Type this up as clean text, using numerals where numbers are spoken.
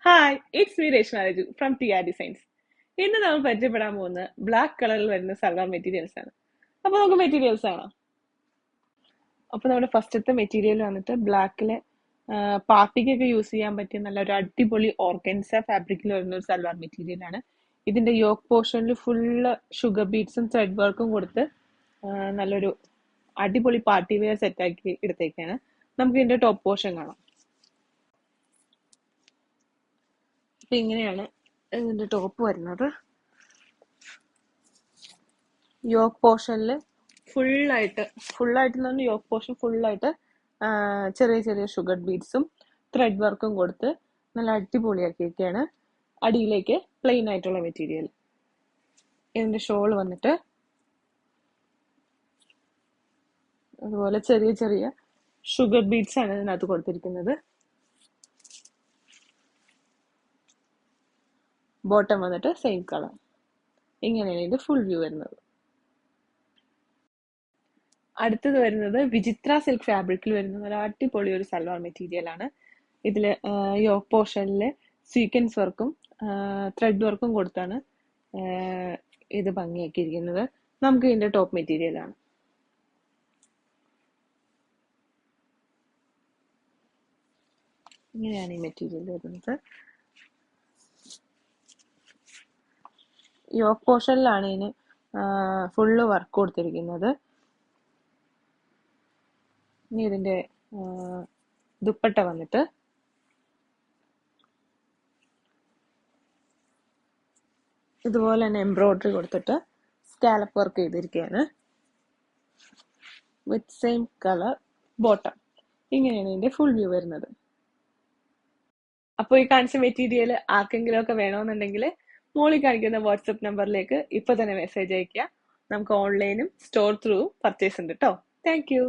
Hi, it's me Reshma Raju from TR designs. ഇന്ന് നമ്മൾ പരിചയപ്പെടാൻ പോകുന്നത് ബ്ലാക്ക് കളറിൽ വരുന്ന സൽവാർ മെറ്റീരിയൽസ് ആണ്. അപ്പൊ നമുക്ക് മെറ്റീരിയൽസ് കാണാം. അപ്പൊ നമ്മുടെ ഫസ്റ്റത്തെ മെറ്റീരിയൽ വന്നിട്ട് ബ്ലാക്കില് പാർട്ടിക്കൊക്കെ യൂസ് ചെയ്യാൻ പറ്റിയ നല്ലൊരു അടിപൊളി ഓർഗൻസ ഫാബ്രിക്കിൽ വരുന്ന ഒരു സൽവാർ മെറ്റീരിയൽ ആണ്. ഇതിന്റെ യോക്ക് പോർഷനിൽ ഫുള്ള് ഷുഗർ ബീഡ്സും ത്രെഡ് വർക്കും കൊടുത്ത് നല്ലൊരു അടിപൊളി പാർട്ടി വെയർ സെറ്റാക്കി എടുത്തേക്കാണ്. നമുക്ക് ഇതിന്റെ ടോപ്പ് പോർഷൻ കാണാം. അപ്പൊ ഇങ്ങനെയാണ് ഇതിന്റെ ടോപ്പ് വരുന്നത്. യോക്ക് പോർഷനിൽ ഫുള്ളായിട്ട് യോക്ക് പോർഷൻ ഫുള്ളായിട്ട് ചെറിയ ചെറിയ ഷുഗർ ബീഡ്സും ത്രെഡ് വർക്കും കൊടുത്ത് നല്ല അടിപൊളിയാക്കിയൊക്കെയാണ്. അടിയിലേക്ക് പ്ലെയിൻ ആയിട്ടുള്ള മെറ്റീരിയൽ. ഇതിന്റെ ഷോൾ വന്നിട്ട് അതുപോലെ ചെറിയ ചെറിയ ഷുഗർ ബീഡ്സ് ആണ് ഇതിനകത്ത് കൊടുത്തിരിക്കുന്നത്. ബോട്ടം വന്നിട്ട് സെയിം കളർ. ഇങ്ങനെയാണ് ഇതിന്റെ ഫുൾ വ്യൂ വരുന്നത്. അടുത്തത് വരുന്നത് വിചിത്ര സിൽക്ക് ഫാബ്രിക്കിൽ വരുന്ന ഒരു അടിപൊളി ഒരു സൽവാർ മെറ്റീരിയൽ ആണ്. ഇതില് യോക്ക് പോർഷനില് സീക്വൻസ് വർക്കും ത്രെഡ് വർക്കും കൊടുത്താണ് ഇത് ഭംഗിയാക്കിയിരിക്കുന്നത്. നമുക്ക് ഇതിന്റെ ടോപ്പ് മെറ്റീരിയൽ ആണ്. ഇങ്ങനെയാണ് ഈ മെറ്റീരിയൽ വരുന്നത്. യോക്ക് പോർഷനിലാണ് ഇതിന് ഫുള്ള് വർക്ക് കൊടുത്തിരിക്കുന്നത്. ഇനി ഇതിന്റെ ദുപ്പട്ട വന്നിട്ട് ഇതുപോലെ തന്നെ എംബ്രോയിഡറി കൊടുത്തിട്ട് സ്കാലപ്പ് വർക്ക് ചെയ്തിരിക്കുകയാണ്. With same colour bottom. ഇങ്ങനെയാണ് ഇതിന്റെ ഫുൾ വ്യൂ വരുന്നത്. അപ്പോൾ ഈ കാണിച്ച മെറ്റീരിയൽ ആർക്കെങ്കിലും ഒക്കെ വേണമെന്നുണ്ടെങ്കിൽ മോളിൽ കാണിക്കുന്ന വാട്സപ്പ് നമ്പറിലേക്ക് ഇപ്പൊ തന്നെ മെസ്സേജ് അയക്കുക. നമുക്ക് ഓൺലൈനും സ്റ്റോർ ത്രൂ പർച്ചേസ് ഉണ്ട് കേട്ടോ. Thank you.